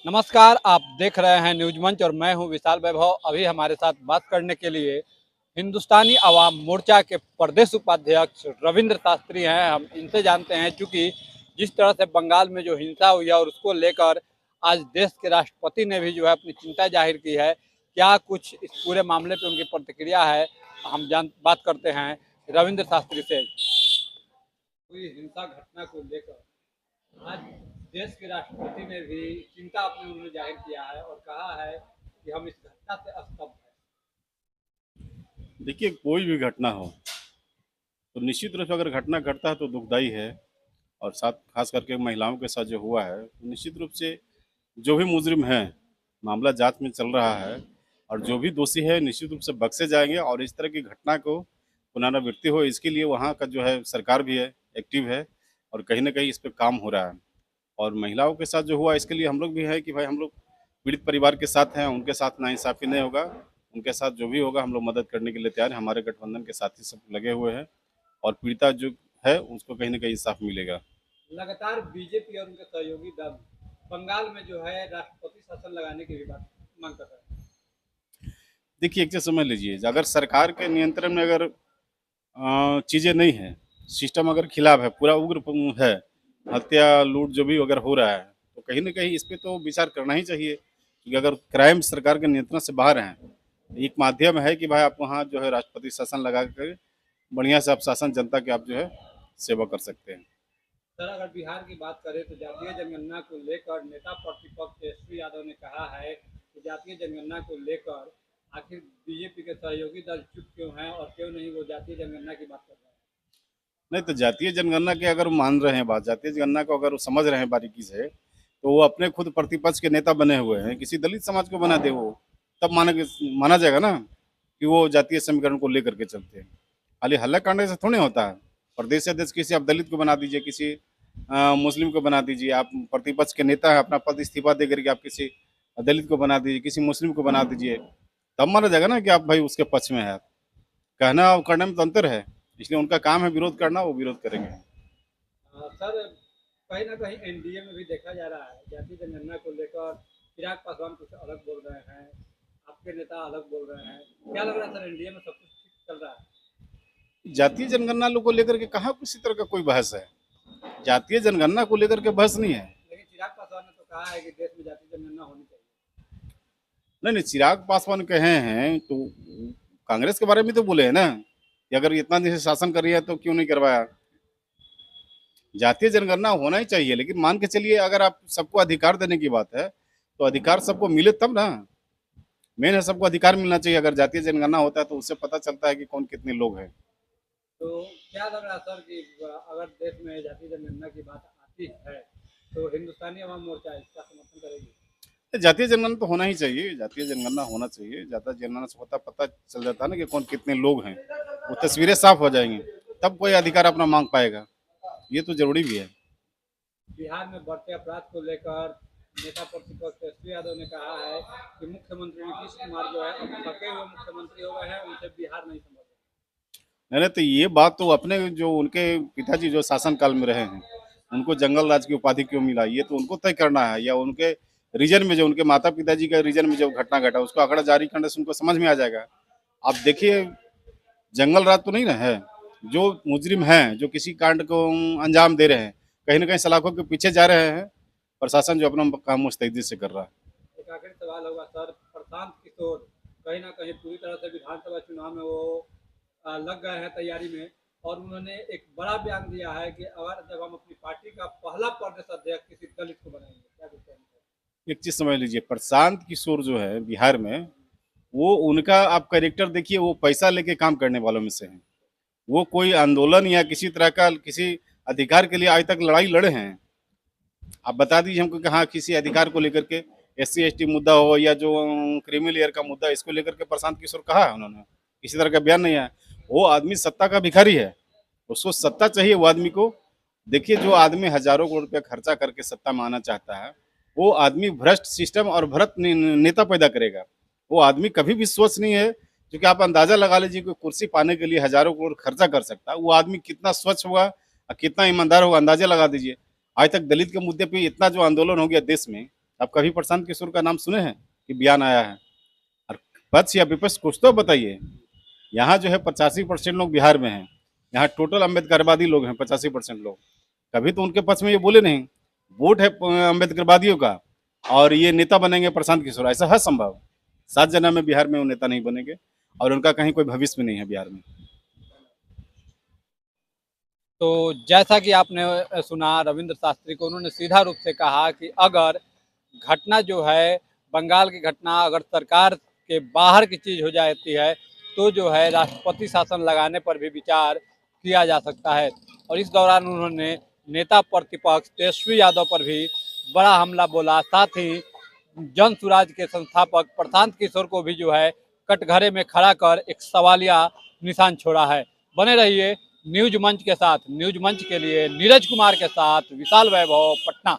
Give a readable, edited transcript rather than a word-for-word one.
नमस्कार, आप देख रहे हैं न्यूज मंच और मैं हूं विशाल वैभव। अभी हमारे साथ बात करने के लिए हिंदुस्तानी अवाम मोर्चा के प्रदेश उपाध्यक्ष रविंद्र शास्त्री हैं। हम इनसे जानते हैं, चूंकि जिस तरह से बंगाल में जो हिंसा हुई है और उसको लेकर आज देश के राष्ट्रपति ने भी जो है अपनी चिंता जाहिर की है। क्या कुछ इस पूरे मामले पे उनकी प्रतिक्रिया है, हम बात करते हैं रविंद्र शास्त्री से। हुई हिंसा घटना को लेकर आज देश के राष्ट्रपति ने भी चिंता अपने उन्होंने जाहिर किया है और कहा है कि हम इस घटना से स्तब्ध हैं। देखिए, कोई भी घटना हो तो निश्चित रूप से अगर घटना घटता है तो दुखदाई है। और साथ खास करके महिलाओं के साथ जो हुआ है तो निश्चित रूप से जो भी मुजरिम है, मामला जांच में चल रहा है और जो भी दोषी है निश्चित रूप से बख्शे जाएंगे। और इस तरह की घटना को पुनरावृत्ति हो, इसके लिए वहाँ का जो है सरकार भी है, एक्टिव है और कहीं ना कहीं इस पर काम हो रहा है। और महिलाओं के साथ जो हुआ इसके लिए हम लोग भी है कि भाई हम लोग पीड़ित परिवार के साथ हैं, उनके साथ नाइंसाफ़ी नहीं होगा। उनके साथ जो भी होगा हम लोग मदद करने के लिए तैयार हैं। हमारे गठबंधन के साथी सब लगे हुए हैं और पीड़िता जो है उसको कहीं ना कहीं इंसाफ मिलेगा। लगातार बीजेपी और उनके सहयोगी दल बंगाल में जो है राष्ट्रपति शासन लगाने की भी बात मांग कर रहे हैं। देखिए, एक चीज़ समझ लीजिए, अगर सरकार के नियंत्रण में अगर चीज़ें नहीं हैं, सिस्टम अगर खिलाफ है, पूरा उग्र है, हत्या लूट जो भी अगर हो रहा है तो कहीं ना कहीं इस पर तो विचार करना ही चाहिए। क्योंकि अगर क्राइम सरकार के नियंत्रण से बाहर हैं, एक माध्यम है कि भाई आप वहाँ जो है राष्ट्रपति शासन लगा कर बढ़िया से आप शासन जनता के आप जो है सेवा कर सकते हैं। सर, अगर बिहार की बात करें तो जातीय जनगणना को लेकर नेता प्रतिपक्ष तेजस्वी यादव ने कहा है कि जातीय जनगणना को लेकर आखिर बीजेपी के सहयोगी दल चुप क्यों हैं और क्यों नहीं वो जातीय जनगणना की बात कर रहे हैं। नहीं तो जातीय जनगणना के अगर मान रहे हैं बात, जातीय जनगणना को अगर वो समझ रहे हैं बारीकी से, तो वो अपने खुद प्रतिपक्ष के नेता बने हुए हैं, किसी दलित समाज को बना दे वो, तब माना जाएगा ना कि वो जातीय समीकरण को लेकर के चलते हैं। खाली हल्ला कांडे से थोड़ी होता है। प्रदेश से अध्यक्ष किसी आप दलित को बना दीजिए, किसी मुस्लिम को बना दीजिए, आप प्रतिपक्ष के नेता है, अपना पद इस्तीफा दे करके आप किसी दलित को बना दीजिए, किसी मुस्लिम को बना दीजिए, तब माना जाएगा ना कि आप भाई उसके पक्ष में है। कहना और करने में तो अंतर है, इसलिए उनका काम है विरोध करना, वो विरोध करेंगे। सर, कहीं ना कहीं एनडीए में भी देखा जा रहा है जातीय जनगणना को लेकर चिराग पासवान कुछ अलग बोल रहे हैं, आपके नेता अलग बोल रहे हैं। क्या लग रहा है सर, एनडीए में सब कुछ ठीक चल रहा है? जातीय जनगणना लोग को लेकर के कहाँ किसी तरह का कोई बहस है। जातीय जनगणना को लेकर के बहस नहीं है। लेकिन चिराग पासवान ने तो कहा है कि देश में जातीय जनगणना होनी चाहिए। नहीं नहीं, चिराग पासवान कहे हैं तो कांग्रेस के बारे में तो बोले हैं ना कि अगर इतना दिन से शासन कर रही है तो क्यों नहीं करवाया। जातीय जनगणना होना ही चाहिए, लेकिन मान के चलिए अगर आप सबको अधिकार देने की बात है तो अधिकार सबको मिले तब ना। मेन है सबको अधिकार मिलना चाहिए। अगर जातीय जनगणना होता है तो उससे पता चलता है कि कौन कितने लोग हैं। तो क्या लग रहा है सर कि अगर देश में जातीय जनगणना की बात आती है तो हिंदुस्तानी अवाम मोर्चा इसका समर्थन करेगी? जातीय जनगणना तो होना ही चाहिए, जातीय जनगणना होना चाहिए। जातीय जनगणना से पता चल जाता है ना कि कौन कितने लोग हैं, वो तस्वीरें साफ हो जाएंगी, तब कोई अधिकार अपना मांग पाएगा। ये तो जरूरी भी है। बिहार में बढ़ते अपराध को लेकर नेता प्रतिपक्ष तेजस्वी यादव ने कहा है कि मुख्यमंत्री नीतीश कुमार जो है अब थके हुए मुख्यमंत्री हो गए हैं, उनसे बिहार नहीं संभल रहा। नहीं नहीं, तो ये बात तो अपने जो उनके पिताजी जो शासन काल में रहे हैं उनको जंगल राज की उपाधि क्यों मिला, ये तो उनको तय करना है। या उनके रीजन में जो उनके माता पिताजी का रीजन में जो घटना घटा उसको आंकड़ा जारी करने से उनको समझ में आ जाएगा। आप देखिए, जंगल राज तो नहीं ना है। जो मुजरिम हैं, जो किसी कांड को अंजाम दे रहे हैं, कहीं ना कहीं सलाखों के पीछे जा रहे हैं। प्रशासन जो अपना काम मुस्तैदी से कर रहा है। एक आखिरी सवाल होगा सर, प्रशांत किशोर कहीं ना कहीं पूरी तरह से विधानसभा चुनाव में वो लग गए हैं तैयारी में और उन्होंने एक बड़ा बयान दिया है कि अगर जब हम अपनी पार्टी का पहला प्रदेश अध्यक्ष किसी दलित को बनाएंगे, क्या कहते हैं? एक चीज समझ लीजिए, प्रशांत किशोर जो है बिहार में, वो उनका आप कैरेक्टर देखिए, वो पैसा लेके काम करने वालों में से हैं। वो कोई आंदोलन या किसी तरह का किसी अधिकार के लिए आज तक लड़ाई लड़े हैं? आप बता दीजिए हमको कि हाँ किसी अधिकार को लेकर के, SC ST मुद्दा हो या जो क्रीमी लेयर का मुद्दा, इसको लेकर के प्रशांत किशोर कहा है उन्होंने? किसी तरह का बयान नहीं है। वो आदमी सत्ता का भिखारी है, उसको सत्ता चाहिए वो आदमी को। देखिए, जो आदमी हजारों करोड़ रुपया खर्चा करके सत्ता में आना चाहता है, वो आदमी भ्रष्ट सिस्टम और भ्रष्ट नेता पैदा करेगा। वो आदमी कभी भी स्वच्छ नहीं है। क्योंकि आप अंदाजा लगा लीजिए, कोई कुर्सी पाने के लिए हजारों करोड़ खर्चा कर सकता है, वो आदमी कितना स्वच्छ होगा और कितना ईमानदार होगा, अंदाजा लगा दीजिए। आज तक दलित के मुद्दे पे इतना जो आंदोलन हो गया देश में, आप कभी प्रशांत किशोर का नाम सुने हैं कि बयान आया है? और पक्ष या विपक्ष कुछ तो बताइए। यहाँ जो है 85% लोग बिहार में हैं। यहाँ टोटल अम्बेडकरवादी लोग हैं 85% लोग। कभी तो उनके पक्ष में ये बोले नहीं। वोट है अम्बेडकरवादियों का और ये नेता बनेंगे प्रशांत किशोर, ऐसा है संभव? 7 जन्म में बिहार में वो नेता नहीं बनेंगे और उनका कहीं कोई भविष्य भी नहीं है बिहार में। तो जैसा कि आपने सुना रविंद्र शास्त्री को, उन्होंने सीधा रूप से कहा कि अगर घटना जो है बंगाल की घटना अगर सरकार के बाहर की चीज़ हो जाती है तो जो है राष्ट्रपति शासन लगाने पर भी विचार किया जा सकता है। और इस दौरान उन्होंने नेता प्रतिपक्ष तेजस्वी यादव पर भी बड़ा हमला बोला, साथ ही जन सुराज के संस्थापक प्रशांत किशोर को भी जो है कटघरे में खड़ा कर एक सवालिया निशान छोड़ा है। बने रहिए न्यूज मंच के साथ। न्यूज मंच के लिए नीरज कुमार के साथ विशाल वैभव, पटना।